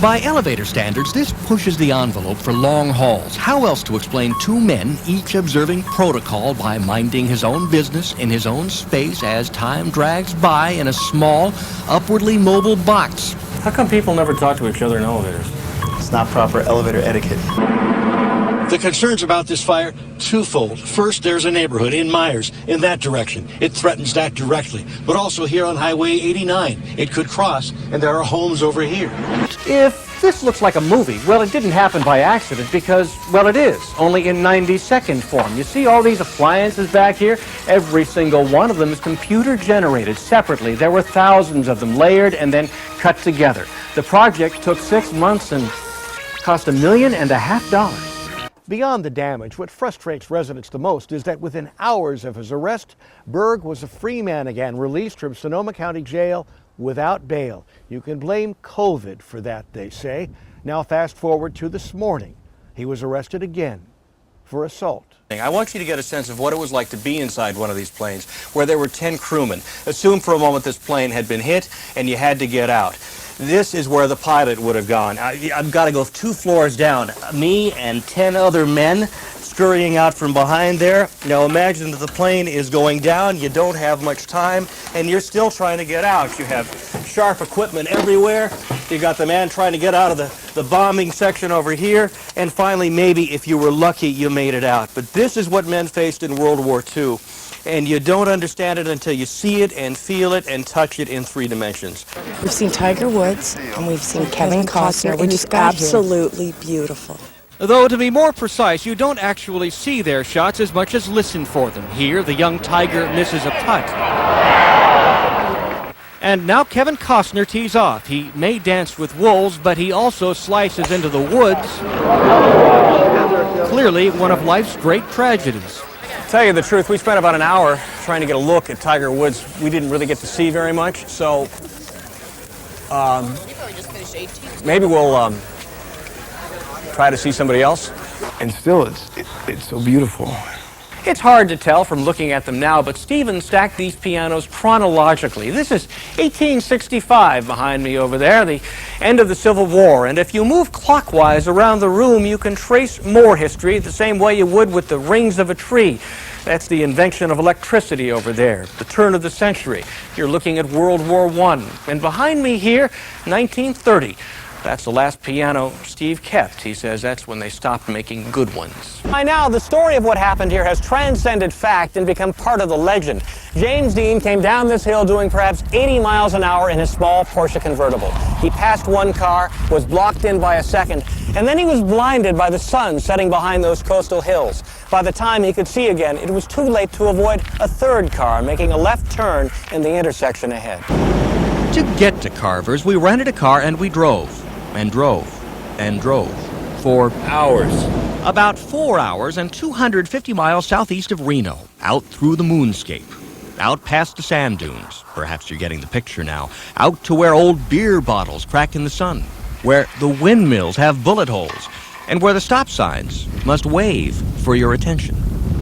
By elevator standards, this pushes the envelope for long hauls. How else to explain two men, each observing protocol by minding his own business in his own space as time drags by in a small, upwardly mobile box? How come people never talk to each other in elevators? It's not proper elevator etiquette. The concerns about this fire, twofold. First, there's a neighborhood in Myers in that direction. It threatens that directly. But also here on Highway 89, it could cross, and there are homes over here. If this looks like a movie, well, it didn't happen by accident because, well, it is, only in 90-second form. You see all these appliances back here? Every single one of them is computer-generated separately. There were thousands of them layered and then cut together. The project took 6 months and cost $1.5 million. Beyond the damage, what frustrates residents the most is that within hours of his arrest, Berg was a free man again, released from Sonoma County Jail without bail. You can blame COVID for that, they say. Now fast forward to this morning. He was arrested again for assault. I want you to get a sense of what it was like to be inside one of these planes where there were 10 crewmen. Assume for a moment this plane had been hit and you had to get out. This is where the pilot would have gone. I've got to go 2 floors down. Me and 10 other men scurrying out from behind there. Now imagine that the plane is going down, you don't have much time, and you're still trying to get out. You have sharp equipment everywhere. You got the man trying to get out of the bombing section over here, and finally, maybe if you were lucky, you made it out. But this is what men faced in World War II. And you don't understand it until you see it and feel it and touch it in 3 dimensions. We've seen Tiger Woods and we've seen Kevin Costner, which is absolutely beautiful. Though, to be more precise, you don't actually see their shots as much as listen for them. Here, the young Tiger misses a putt. And now Kevin Costner tees off. He may dance with wolves, but he also slices into the woods. Clearly one of life's great tragedies. Tell you the truth, we spent about an hour trying to get a look at Tiger Woods. We didn't really get to see very much, so maybe we'll try to see somebody else. And still, it's so beautiful. It's hard to tell from looking at them now, but Stephen stacked these pianos chronologically. This is 1865 behind me over there, the end of the Civil War. And if you move clockwise around the room, you can trace more history the same way you would with the rings of a tree. That's the invention of electricity over there, the turn of the century. You're looking at World War I. And behind me here, 1930. That's the last piano Steve kept. He says that's when they stopped making good ones. By now, the story of what happened here has transcended fact and become part of the legend. James Dean came down this hill doing perhaps 80 miles an hour in his small Porsche convertible. He passed one car, was blocked in by a second, and then he was blinded by the sun setting behind those coastal hills. By the time he could see again, it was too late to avoid a third car making a left turn in the intersection ahead. To get to Carver's, we rented a car and we drove. And drove, and drove, for Hours. about 4 hours and 250 miles southeast of Reno, out through the moonscape, out past the sand dunes, perhaps you're getting the picture now, out to where old beer bottles crack in the sun, where the windmills have bullet holes, and where the stop signs must wave for your attention.